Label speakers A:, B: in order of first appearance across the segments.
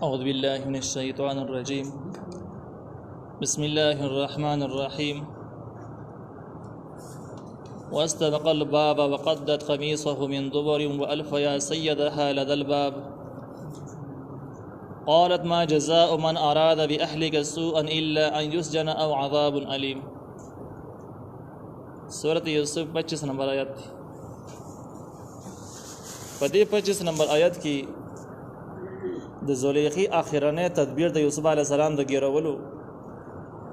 A: أعوذ بالله من الشيطان الرجيم. بسم الله الرحمن الرحيم. واستبق الباب وقدت قميصه من دبر وألف يا سيدها لدى الباب. قالت ما جزاء من أراد بأهلك سوءا إلا أن يسجن أو عذاب أليم. سورة یوسف 25 نمبر آیت تھی. پدې 25 نمبر آیت کې د زلیخی اخرنه تدبیر د یوسف علی السلام د ګیرولو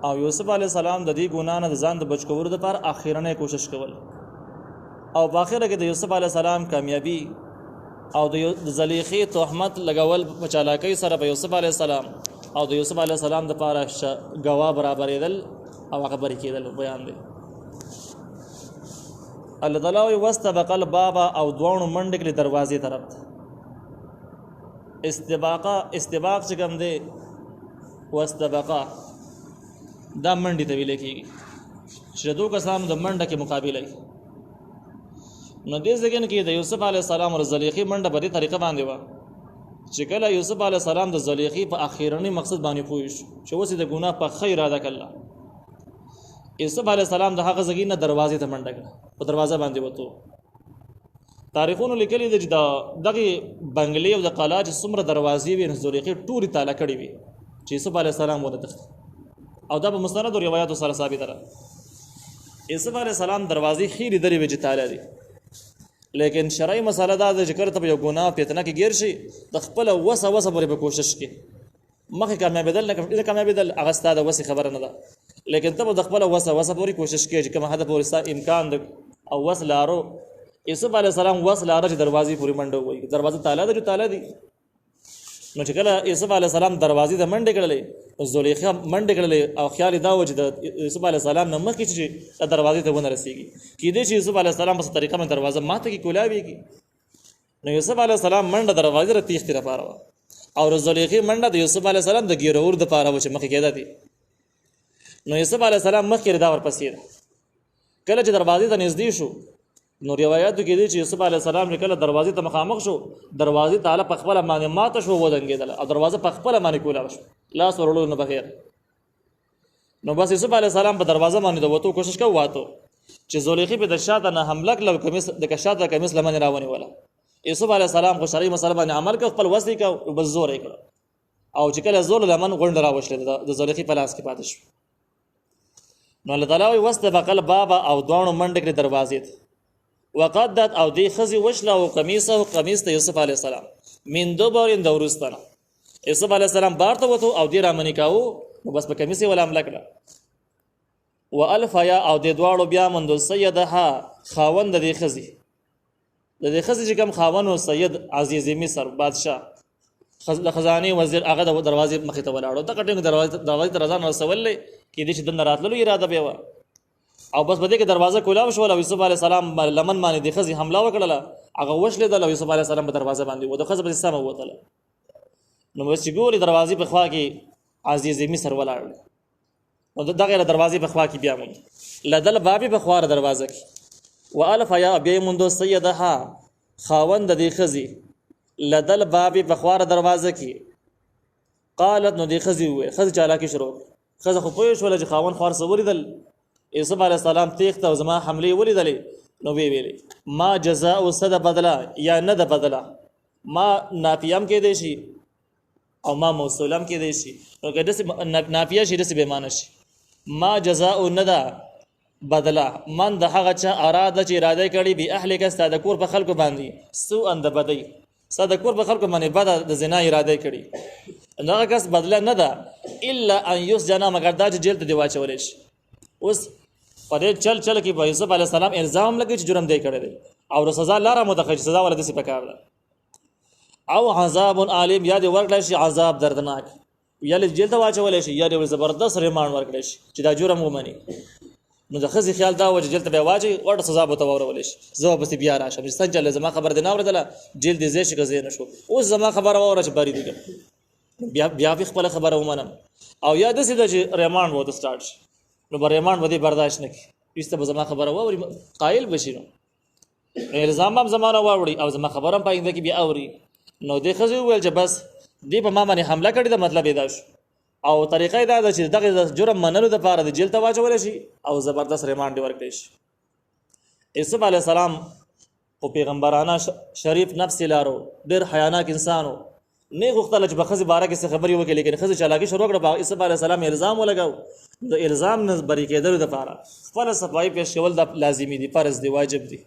A: او یوسف علی السلام د دې ګنا نه ځان د بچ کولو لپاره اخرنه کوشش کول او په اخره کې د یوسف علی السلام کامیابی او د زلیخی تهمت لګول په چالاکی سره په یوسف علی السلام او د یوسف علی السلام د لپاره گواه برابرېدل او خبرې کېدل بیان دی. الله تعالی واستبق الباب او دوانو منډ کړي دروازې طرف ته. استباق چې کوم دی واستبقا دا منډې ته ویل کېږي چې دوه کسانو د منډه کې مقابله کوي. نو دې ځای کې د یوسف علیه السلام او زلیخی منډه په دې طریقه باندې وه چې کله یوسف علیه السلام د زلیخی په اخیرني مقصد باندې پوه شو چې اوس د ګناه په ښه اراده کړله، یوسف علیه السلام د هغه ځای نه دروازې ته منډه کړه، په دروازه باندې وته. تاریخونو لیکلي دي چې دغه بنگلې او د قلا چې څومره دروازې وي نو زلیخی ټولې تالا کړې وي چې یوسف علیه السلام ونه تخت او دا په مستندو روایتو سره ثابت ده. یوسف علیه السلام دروازې خېری درې وي چې تالا دي، لیکن شرعي مسله دا ده چې کله ته یو ګناه فتنه کې ګیر شي د خپل وسه پورې به کوشش کې مخکې کامیابېدل نه کامیابېدل هغه ستا د وسې خبره نه ده، لیکن ته به د خپل وسه پورې کوشش کې چې کوم هدف پورې ستا امکان ده او وس لارو. یوسف علیه السلام وس لاره چې دروازې پورې منډه ووایي، دروازه تالا ده جو تالا دي. نو چې کله یوسف علیه السلام دروازې ته منډې کړلې نو زلیخا منډې کړلې او خیال دا و چې د یوسف علیه السلام نه مخکې چې دروازې ته ونه رسېږي کېدای شي یوسف علیه السلام په طریقه باندې دروازه ماته کې کولاویږي. نو یوسف علیه السلام منډه دروازې ته تیښتې لپاره وه او زلیخی منډه د یوسف علیه السلام د ګیرور دپاره و چې مخکې کېده دي. نو یوسف علیه السلام مخکې دا ورپسې ده. کله چې دروازې ته نږدې شو نو روایتو کې دي چې یوسف علیه السلام کله دروازې ته مخامخ شو، دروازې تعالی په خپله باندې ماته شو ودنګېدله او دروازه په خپله باندې کولاوه شو لاس ورړلو نه بغیر. نو بس یوسف علیه السلام په دروازه باندې د وتو کوشش کوو واته چې زلیخی په د شاته نه حمله کړله او کمیس د شاته کمیس له منې راونیوله. یوسف علیه السلام خو شرعي مسله باندې عمل کوي، خپل وس یې کوه بس زور یې کړه او چې کله زور لمن غونډه راوشلې د زلیخی په لاس کې پاتې شو. نو الله تعالی وایي واستبق الباب او دواړو منډه کړې دروازې ته. وقدت او دی خزی وشله او قمیص ته یوسف علیه السلام من دبر د وروسته نه. یوسف علیه السلام بار ته وتو او دی رامنې کاوه نو بس په کمیس یې وله حمله کړه. والفیا او د دواړو بیا مندل سیدها خاوند د دې ښځې د دې ښځې چې کوم خاوند و سید عزیز مصر بادشاه د خزانې وزیر هغه د دروازې مخې ته ولاړو. دغه ټینګ دروازې ته رضا نه رسولې کېدای شي دننه راتللو اراده بیا وه او بس په دې کې دروازه کولاو شول او یوسف علیه السلام لمن باندې د ښځې حمله وکړله، هغه وشلېدل او یوسف علیه السلام په دروازه باندې و د ښځه پسې سمه ووتله. نو بس چې ګوري دروازې په خوا کې عزیز مصر ولاړ نو دغه دروازې په خوا کې بیا موند لدل بابې په خوا دروازه کې والف یا بیا یې موندو سیدها خاوند د دې ښځې لدل بابې په خوا دروازه کې. قالت نو دې ښځې وویل، ښځې چالاکي شروع ښځه خو پوه شوله چې خاوند خوار څه ولیدل یوسف علیه السلام تیښته او زما حملې ولیدلې نو ویې ویلې ما جزاء څه د بدله یا نه د بدله، ما نافیه هم کېدی شي او ما موصوله هم کېدی شي. نو که داسې نافیه شي داسې بېمانه شي. ما جزاء نه ده بدله من د هغه چا اراده چې اراده کړي بې اهلکه ستا د کور په خلکو باندې سوءا د بدۍ ستا د کور په خلکو باندې بده د زنا اراده کړي نو هغه کس بدله نه ده الا ان یسجنا مګر دا چې جیل ته دې واچولی شي. اوس په دې چل کې به یوسف علیه السلام الزام لګي چې جرم دی کړی دی او د سزا لاره متخصص سزا ولا داسې پکار ده او عذاب عالم یا دې ورکړی شي عذاب دردناک یا دې جیل ته واچولی شي یا دې زبردست ریمانډ ورکړی شي چې دا جرم ومني. نو د ښځې خیال دا و چې جیل ته به یې واچوي ورته سزا به ورته واورولی شي زه به پسې بیا راشم چې څنګه زما خبره دې نه اورېدله جیل دې ځای شي که ځای نه شو اوس زما خبره واوره چې بری دي بیا به خپله خبره ومنم او یا داسې ده چې ریمانډ به ورته سټارټ شي نو به ریمانډ به دې برداشت نه کړي ایسته به زما خبره واوري قایل به شي نو الزام هم زما نه واوړي او زما خبره هم په آینده کې بیا اوري. نو دې ښځې وویل چې بس دی په ما باندې حمله کړې ده، مطلب دا شو. او طریقه دا ده چې دغه جرم منلو دپاره د جیل ته واچولی شي او زبردست ریمانډ ورکړی شي. یوسف علیه السلام خو پیغمبرانه شریف نفس لارو، ډېر حیاناک انسان و، نه غوښتله چې په ښځې باره کې څه خبرې وکړي، لیکن ښځې چالاکي شروع کړه. په یوسف علیه السلام الزام ولګاو. د الزام نه بري کېدلو دپاره خپله صفایي پیش کول دا لازمي دي، فرض دي، واجب دي.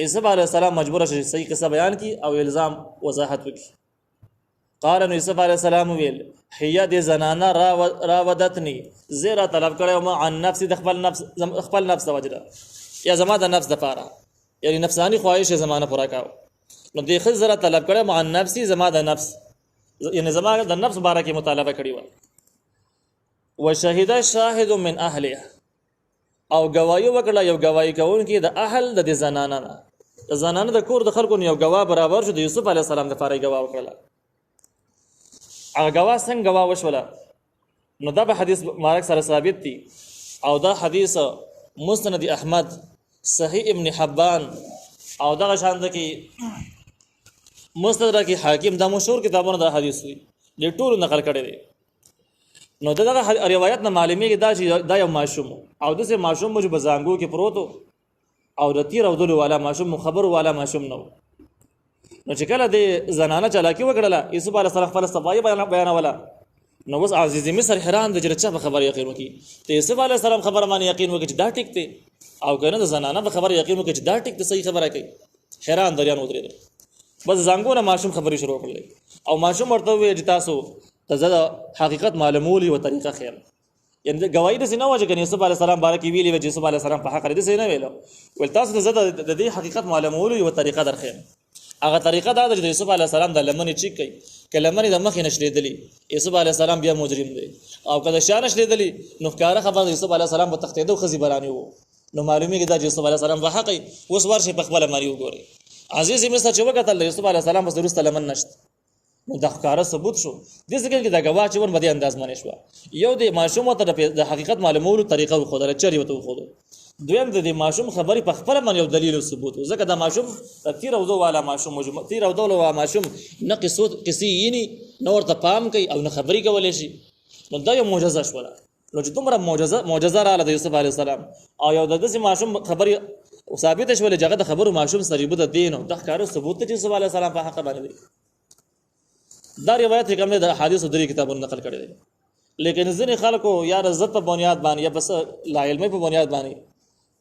A: یوسف علیه السلام مجبوره شي صحیح قصه بیان کړي او الزام وضاحت وکړي. قال نو یوسف علیه السلام ویل هي دې زنانه راودتني، زیرا طلب کړی ما عن نفس، د خپل نفس د وجه یا زما د نفس دپاره، یعنی نفسانی خواهش زمانه پورا کاو. نو دې ښځې زره طلب کړی ما عن نفسي، زما د نفس، یعنی زما د نفس باره کې مطالبه کړې وه. وشهد شاهد من اهلها، او گواهی وکړه یو گواهی کوونکی د اهل د دې زنانه نه، د زنانه د کور د خلکو نه یو ګواه برابر شو، د یوسف علیه السلام دپاره یې ګواه وکړله. هغه ګواه څنګه ګواه وشوله؟ نو دا به حدیث مبارک سره ثابت دي، او دا حدیث مسند احمد، صحیح ابن حبان او دغه شان ده کې مستدرک حاکم، دا مشهور کتابونه دا حدیث وي، د ټولو نقل کړی دی. نو دغه روایت نه معلومیږي دا چې دا یو ماشوم او داسې ماشوم چې په زانګو کې پروت او د تیر او دلو والا ماشوم، خبرو والا ماشوم نه و. نو چې کله د زنانه چالاکي وکړله، یوسف علیه السلام خپله صفایي بیانوله، نو اوس عزیز مصر حیران دی چې چا په خبره یقین وکړي. ته یوسف علیه السلام خبره باندې یقین وکړي چې دا ټیک دی، او که نه د زنانه په خبره یقین وکړي چې دا ټیک دی، صحیح خبره کوي. حیران دریان ودرېده. بس زانګونه ماشوم خبرې شروع کړلې او ماشوم ورته وویل چې تاسو ته زه د حقیقت معلومولو یوه طریقه ښیم. یعنې ګواهي داسې نه وه چې یوسف علیه السلام باره کې ویلي وه چې یوسف علیه السلام په حق داسې نه ویله، ویل تاسو ته زه د دې حقیقت معلومولو یوه طریقه در ښیم. هغه طریقه دا ده چې د یوسف علیه السلام د لمنې چیک کوي. که لمنې د مخې نه شلېدلي، یوسف علیه السلام بیا مجرم دی، او که د شا نه شلېدلي نو ښکاره خبره د یوسف علیه السلام په تښتېدو ښځې برانې وو. نو معلومیږي دا چې یوسف علیه السلام په حق یې. اوس ورشئ په خپله مري وګورئ. عزیز مصر چې وکتل د یوسف علیه السلام پس وروسته لمن نشته، نو دا ښکاره ثبوت شو. دې ځکه کې دا ګواه چې ور په دې انداز باندې شوه. یو د ماشوم ته د حقیقت معلومولو طریقه وښودله، چر یې ورته وښودل. دویم د دې ماشوم خبرې په خپله باندې یو دلیل او ثبوت و، ځکه دا ماشوم تیر او دو والا ماشوم، تیر او دو والا ماشوم نه قصې ییني، نه ورته پام کوي او نه خبرې کولی شي. نو دا یو معجزه شوله. نو چې دومره معجزه راغله د یوسف علیه السلام او یو د داسې ماشوم خبرې ثابته شولې چې هغه د خبرو ماشوم سریبو د دین او دا ښکاره ثبوت دی چې یوسف علیه السلام په حق باندې دی. دا روایت کوم دی د احادیثو درې کتابونو نقل کړی دی، لیکن ځینې خلکو یا د عزت په بنیاد باندې یا بس لاعلمۍ په بنیاد باندې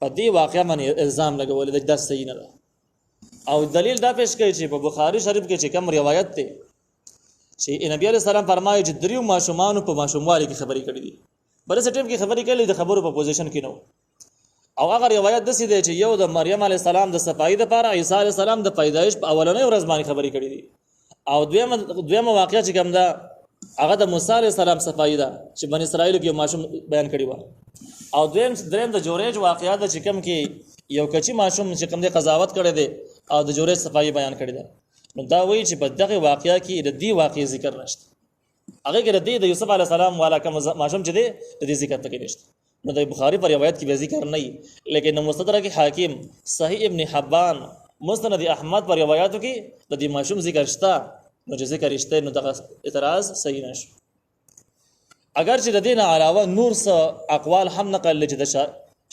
A: په دې واقعه باندې الزام لګولی دی، دا صحیح نه ده. او دلیل دا پیش کوي چې په بخاري شریف کې چې کوم روایت دی چې نبی علیه السلام فرمایي چې دریو ماشومانو په ماشوموالي کې خبرې کړې دي، بل څه ټیم کې خبرې کړې د خبرو په پوزیشن کې نه و. او هغه روایت داسې دی چې یو د مریم علیه السلام د صفایي دپاره عیسی علیه السلام د پیدایش په اولنۍ ورځ باندې خبرې کړې دي. او دویمه واقعه چې کوم ده هغه د موسی علیه السلام صفایي ده چې بني اسرائیلو کې یو ماشوم بیان کړی وه. او دریم د جوریج واقعه ده چې کوم کې یو کچي ماشوم چې کوم دی قضاوت کړی دی او د جوریج صفایي بیان کړی ده. نو دا وایي چې په دغه واقعه کې د دې واقعې ذکر نشته، هغه کې د یوسف علیه السلام والا کوم ماشوم چې دی د دې ذکر پکې نشته. نو د بخاري په روایت کې به ذکر نه وي، لیکن مستدرک حاکم، صحیح ابن حبان، مسند احمد په روایتو کې د دې ماشوم ذکر شته. نو چې ذکر شته نو دغه اعتراض صحیح نشو. اگر چې د دې نه علاوه نور څه اقوال هم نقل چې د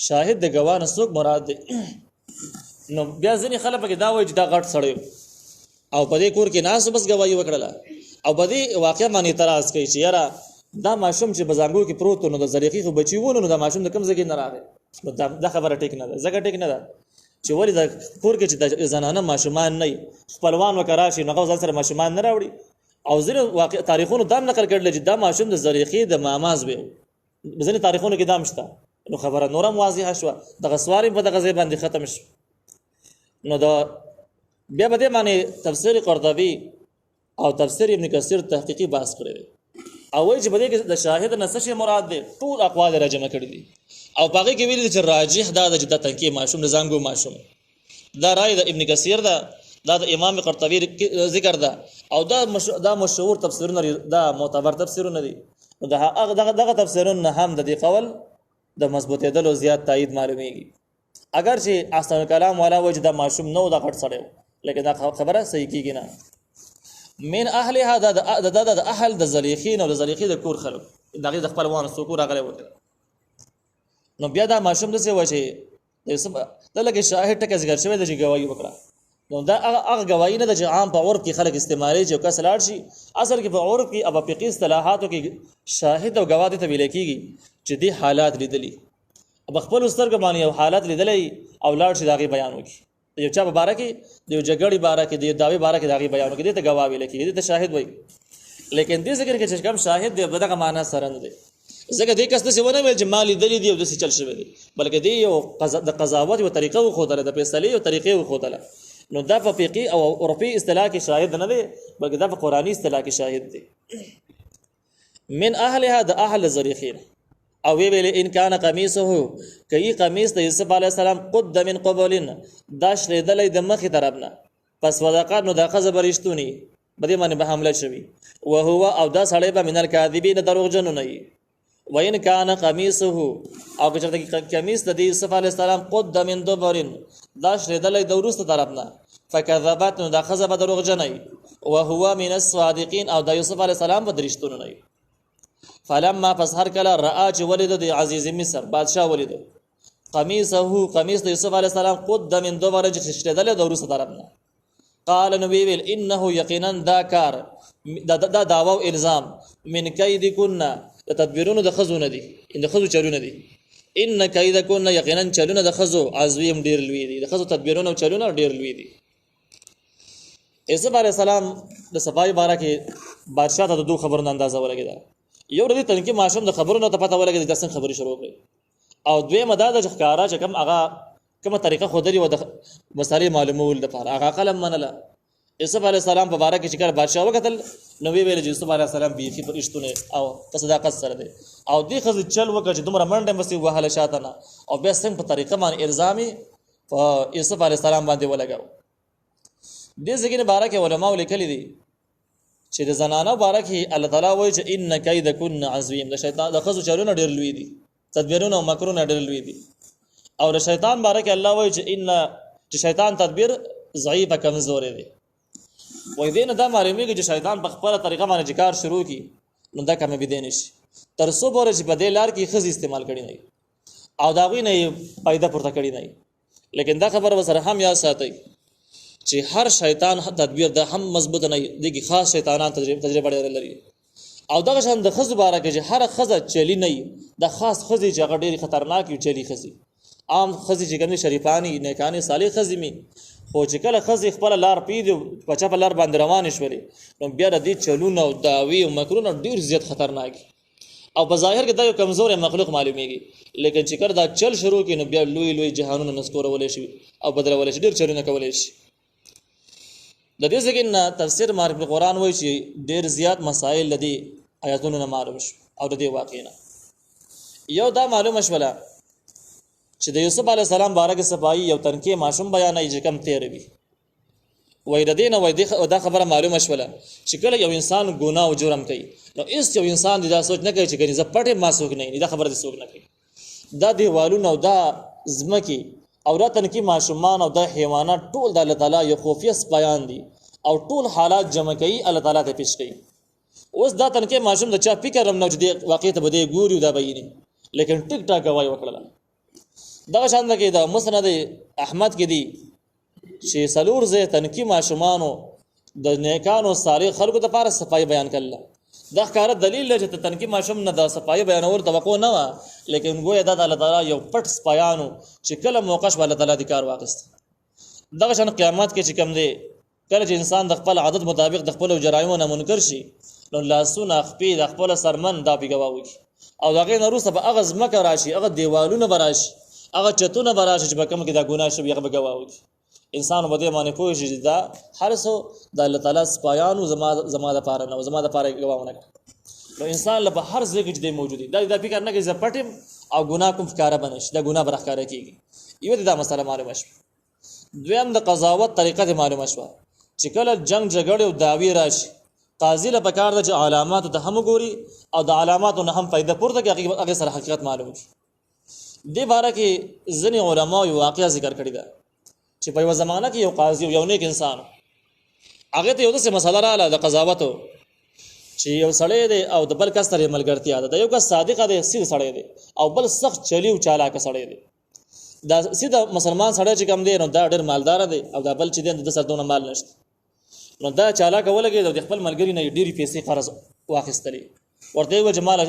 A: شاهد د ګواه نه څوک مراد دی، نو بیا ځینې خلک پکې دا وایي چې دا غټ سړی او په دې کور کې ناست بس ګواهي وکړله، او په دې واقعه باندې اعتراض کوي چې یاره دا ماشوم چې په زانګو کې پروت نو د زلیخې خو بچي وو، نو دا ماشوم د کوم ځای کې نه راغی. نو دا خبره ټیک نه ده، ځکه ټیک نه ده چې ولې د کور کې چې د زنانه ماشومان نه وي، خپلوان ورکه راشي نو هغه ځان سره ماشومان نه راوړي. او ځینې واقع تاریخونو دا نقل کړل چې دا ماشوم د زلیخې د ماما زوی و، ځینې تاریخونو کې دا شته. نو خبره نوره واضحه شوه، دغه سوار په دغه ځای باندې ختم شو. نو دا بیا په دې باندې تفسیر قرطبي او تفسیر ابن کثیر تحقیقي بحث کړی دی، او وایي چې په دې کې د شاهد نه څه شی مراد دی، ټول اقوال را جمع کړي دي. او په هغې کې ویلي چې راجح دا ده چې دا تنکي ماشوم د زانګو ماشوم، دا رای د ابن کثیر ده، دا د امام قرطبي ذکر ده، او دا مشهور تفسیرونه، دا معتبر تفسیرونه دي. دغه تفسیرونه هم د دې قول د مضبوطېدلو زیات تایید معلومیږي. اگر چې احسن الکلام والا وایي چې دا ماشوم نه و، دا غټ سړی و، لیکن دا خبره صحیح کېږي نه. من اهلها د اهل د زلیخین او د زلیخې د کور خلک دغه د خپل وانه سکو راغلی وته نو بیا دا ماشوم د څه وجه د لګي شاهد ټکه ذکر شوی د گواہی وکړه نو دا هغه گواہی نه د عام په عرف کې خلک استعمالي چې کس لاړ شي اصل کې په عرف کې او په فقهي اصطلاحاتو کې شاهد او گواه ته ویل کېږي چې دې حالات لیدلي اب خپل سترګ باندې یو حالات لیدلې او لاړ شي دغه بیان وکړي یو چا مبارکي د یو جګړې بارکه د داوی بارکه دغه بیان وکړي ته گواه ویل کېږي ته شاهد وایي لیکن دې ذکر کې چې کوم شاهد دی دغه معنا سره نه دی ځکه دې کس څه ونه ویل چې مال لیدلې دی او د څه چل شوی دی بلکې دې یو د قضاوت او طریقه خو دله د فیصله او طریقې خو دله نو دا په فقهي او عرفي اصطلاح کې شاهد نه دی بلکې دا په قرآني اصطلاح کې شاهد دی من اهلها د اهل زریخین او ویل ان کان قمیصه کای قمیص د یوسف علی السلام قد من قبل دا شریدلې د مخې طرفنه پس وذاقات نو د خزه برشتونی بده باندې به حمله شوی او هو او دا سړی به من الکاذبین دروغجن نه وي وین کان قمیصه او چرته قمیص د یوسف علی السلام قد من دبر دا شریدلې د ورسته طرفنه فکذبت نو د خزه به دروغجن نه او هو من الصادقین او د یوسف علی السلام به درشتونه نه فلما فسحر کلا رأى چې ولید د عزیز مصر بادشاہ ولید قمیصه قمیص د یوسف علی السلام قد من دوباره چې شتدل د ورسره طرفنه قال نو ویل انه یقینا دا کار دا داوا او الزام من کید کنا د تدبیرونو د خزونه دي ان د خزو چلونه دي ان کید کنا یقینا چلونه د خزو عزویم ډیر لوی دي د خزو تدبیرونو او چلونه ډیر لوی دي یوسف علی السلام د صفای بارکه بادشاہ ته دوه خبرونه اندازه ولګیدا یو ردی تنکی ماشوم د خبرونو ته پته ولګی د څنګه خبري شروع کړي او دوی مداد د ښکارا چې کوم هغه کومه طریقه خودري و د مسالې معلومول لپاره هغه قلم منله یوسف علی السلام په باره کې چې کار بادشاہ وکتل نو ویل چې یوسف علی السلام بیخي پر اشتونه او په صداقت سره دی او دې خزه چل وکړي چې دومره منډه مستي وهله شاتنه او بیا څنګه په طریقه باندې الزامي یوسف علی السلام باندې ولګاو دې ځکه نه باره کې علماء لیکلي دي چې د زنانه بارکه الله تعالی وایي چې ان کیدکن عظیم د شیطان د خزو چلونه ډیر لوی دي تدبیرونه او مکرونه ډیر لوی دي او د شیطان بارکه الله وایي چې ان چې شیطان تدبیر ضعیف کمزور دی وای دین دا معلومیږي چې شیطان په خپله طریقه باندې کار شروع کی نو دا کوم بدین شي تر څو پورې چې په دې لار کې خزي استعمال کړي نه او دا غوی نه پیدا پورته کړي نه لیکن دا خبر وسره هم یا ساتي چې هر شیطان تدبیر د هم مضبوط نه دي خاص شیطانان تجربه لري او دغه شان د خزو بارکه چې هر خزه چلی نه د خاص خزي چې هغه ډېری خطرناک یو چلی خزي عام خزي چې ګنې شریفانی نیکانی صالح خزي می خو چې کله خزي خپل لار پیډو پچا په لار باندې روان شولې نو بیا د دې چلونه او داوی او مکرونه ډېر زیات خطرناک او په ظاهر کې دا یو کمزور مخلوق معلومیږي لیکن چې کړه دا چل شروع کینو بیا لوی لوی جهانونه نسکورول شي او بدلول شي ډېر چلونه کولای شي د دې څنګه تفسیر معرفت القرآن وایي چې ډېر زیات مسائل لدی آیاتونو نه معلوم شو او د دې واقعینا یو دا معلومه شوله چې د یوسف علی السلام بارکه صفای یو تنکي ماشوم بیانای چې کم تیر وي وای د دینه وای دا خبره معلومه شوله چې کله یو انسان ګناه او جرم کوي نو ایس یو انسان دا سوچ نه کوي چې ګنې ز پټه ما سوک نه دا خبره دې سوک نه کوي دا دیوالونه او دا زمکی او دا تنکی ماشومان او دا حیوانات ټول د الله تعالی یو خفیه بیان دي او ټول حالات جمع کوي الله تعالی ته پیش کوي اوس دا تنکی ماشوم د چا فکر هم نه چې واقعیت بده ګوري دا بیني لیکن ټیک ټاک وای وکړه دا شان کې دا مسند احمد کې دي چې سلور زه تنکی ماشومانو د نیکانو صالح خلکو د لپاره صفای بیان کړل دا ښکار دلیل دی چې تنکی ماشوم نه د صفای بیانول توقع نه و لیکن ګویا د الله تعالی یو پټ سپایانو چې کله موقع شو الله تعالی د کار واغست دا شان قیامت کې چې کم دی کله چې انسان د خپل عادت مطابق د خپل جرایمو نه منکر شي نو لاسونه خپې د خپل سرمن دا پیګواوي او دغه نه روسه به اغاز مکه راشي هغه دیوالونه براشي هغه چتونه براشي چې به کوم کې دا ګناه شوی هغه بګواوي انسان بده باندې پوه شي دا هر څو د الله تعالی سپایانو زما د پاره نه زما د پاره ګواونه نو انسان له هر ځای کې د موجودي دا فکر نه کوي زپټم او ګناه کوم ښکارا بنش دا ګناه برخکاره کیږي یو دا مسله معلومه شوه دویم د قضاوت طریقه معلومه شوه چې کله جنگ جګړه او داوی راشي قاضي له پکار د علامات ته هم ګوري او د علاماتو نه هم پیدا پورته کې هغه سره حقیقت معلوم شي دې باره کې ځینې علما یو واقعیا ذکر کړی دا چې په یو زمانہ کې یو قاضي یو نیک انسان هغه ته یو څه مسله رااله د قضاوت چې یو سړی دی او د بل کس سره ملګرتیا ده، د یو کس صادق دی سید سړی دی او بل سخت چلی او چالاک سړی دی. دا سید مسلمان سړی چې کم دی نو دا ډېر مالدار دی او دا بل چې دی د سره دونه مال نشته، نو دا چالاک ولګي د خپل ملګری نه ډېری پیسې قرض واخیستلې، ورته یو جمال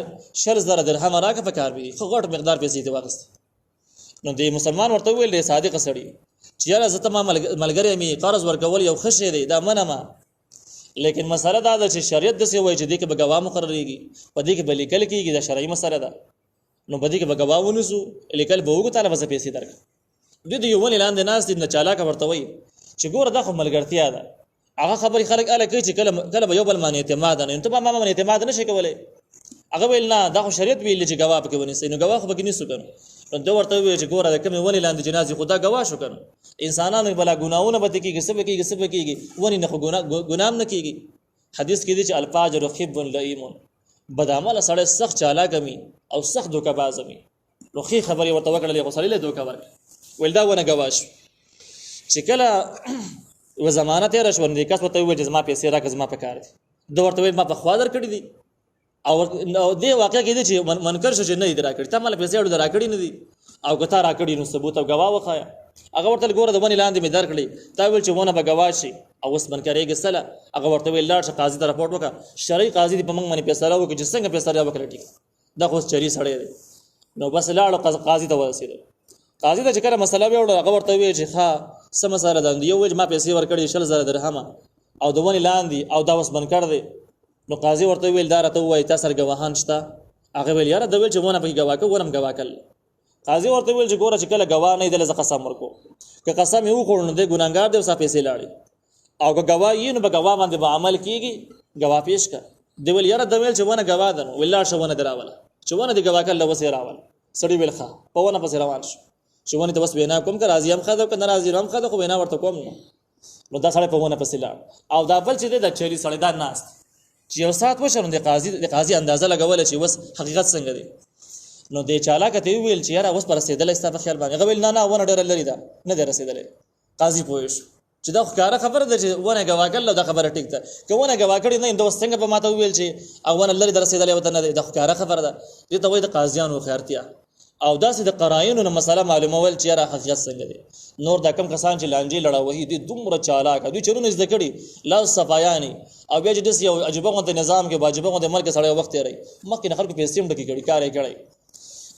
A: 10000 درهم راکه په کار وی خو غټ مقدار پیسې ته واخیست. نو د مسلمان ورته ویل دی صادق سړی چې یاره زه ته ما ملګری می قرض ورکول یو خشه دی دا منه ما، لیکن مسله دا ده چې شریعت د څه وایي چې دې کې به ګواه مقرریږي، په دې کې به لیکل کېږي، دا شرعي مسله ده، نو په دې کې به ګواه ونیسو لیکل به وګو تعالی به پیسې درک. دوی د یو ونې لاندې ناست دي نه چالاکه ورته وایي چې ګوره دا خو ملګرتیا ده، هغه خبرې خلک اله کوي چې کله به یو بل باندې اعتماد نه ته ما باندې اعتماد نشي کولای، هغه ویل نه دا خو شریعت ویل چې ګواه پکې ونیسي، نو ګواه خو پکې نیسو کنه. نو دا ورته وی چې ګوره د کومې ونې لاندې جنازې خدا ګواه شو کنه، انسانانو بلا ګناونه به کېږي سبب کېږي ونې نه خو ګنام نه کېږي. حدیث کې دي چې الفاجر خب لئیم، بد عمل سړی سخت چالاک می او سخت دوکه باز می، نو خې خبرې ورته وکړلې خو سړی له دوکه ورک ول دا ونه ګواش چې کله و زمانہ تیر شو نه کس ورته وی چې ما پیسې راکړه زما په کار دي، دا ورته وی ما په خواډر کړی دي او دې واقع کې دي چې منکر شو چې نه درا کړی ته مال پیسې ورته را کړی نه دي او کته را کړی نو ثبوت او گواه وخایا. هغه ورته ګوره د ونې لاندې مې درکړي تا ویل چې ونه به گواه شي او اوس منکرېږي سله، هغه ورته ویل لاړ شه قاضي ته رپورټ وکړه، شرعي قاضي دې په موږ باندې فیصله وکړي چې څنګه فیصله وکړي ټیک دا خو چری سړی دی. نو بس لاړ قاضي ته ورسېد، قاضي ته چې کله مسله ویوړه هغه ورته وی چې ښه څه مسله ده، یو وی ما پیسې ورکړي 10000 درهم او د ونې لاندې او دا اوس منکر دی. نو قاضي ورته ویل دا راته وایي تاسو سره ګواهان شته؟ هغه ویل یاره دا ویل چې ونه پکې ګواه کوم ګواه کړل. قاضي ورته ویل چې ګوره چې کله ګواه نه دی له قسم ورکو، که قسم یې وخوړ نو دی ګناګار دی او صاحب پیسې لاړي، او که ګواه یې نو به ګواه باندې به عمل کیږي، ګواه پیش کا دی ویل یاره دا ویل چې ونه ګواه ده، نو ویل شو ونه دراوله چې ونه دی ګواه کړل وسه راول سړی ویل ښه په ونه پسې روان شو چې ونه ته بس وینا کوم که راضی هم خاطر که ناراضی هم خاطر خو وینا ورته کوم نو دا سړی په ونه پسې لاړ. او دا بل چې د چری سړی دا ناست چې یو سات وشو د قاضي اندازه لګول چې وس حقیقت څنګه دی، نو د چالاک ته ویل چې یاره اوس پر رسیدلې ستا په خیال باندې، هغه ویل نه ونه ډېر لري ده نه دی رسیدلې. قاضي پوه شو چې دا ښکاره خبره ده چې ونه ګواه کړل دا خبره ټیک ده، که ونه ګواه کړې نه نو څنګه په ماته ویل چې ونه لري در رسیدلې وته نه دی، دا ښکاره خبره ده. دې ته وایي د قاضیانو خیرتیا او داسې د قراینو نه مسله معلومول چې یاره حقیقت څنګه دی. نور دا کم کسان چې لانجې لړاوهي دي دومره چالاک دوی چرونه زده کړي لا صفایانی او بیا چې داسې یو عجیبه غونډه نظام کې واجبه غونډه ملک سړی وخت تېروي مخکې نه خلکو پیسې هم ډکې کړي کار یې کړی.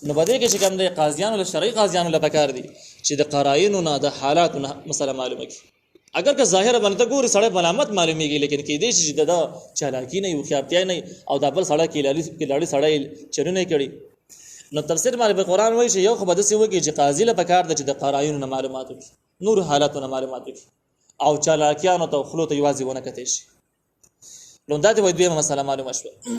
A: نو بده کې چې کوم د قاضیانو له شرعي قاضیانو له پکار دي چې د قراینو نه د حالاتو نه مسله معلومه کړي. اگر که ظاهر باندې ته ګوري سړی ملامت معلومیږي، لیکن کې دې چې د چالاکی نه یو خیارتیا نه او د بل سړی کې لاړي سړی چرونه کړي. نو تفسیر باندې قرآن وایي چې یو خو بده سی وږي چې قاضي له پکار د چې د قراینو نه معلومات وکړي، نور حالاتو نه معلومات وکړي او چالاکیانو ته خلو ته یوازې ونه کتې شي. نو دا د دویمه مسله معلومه شوه.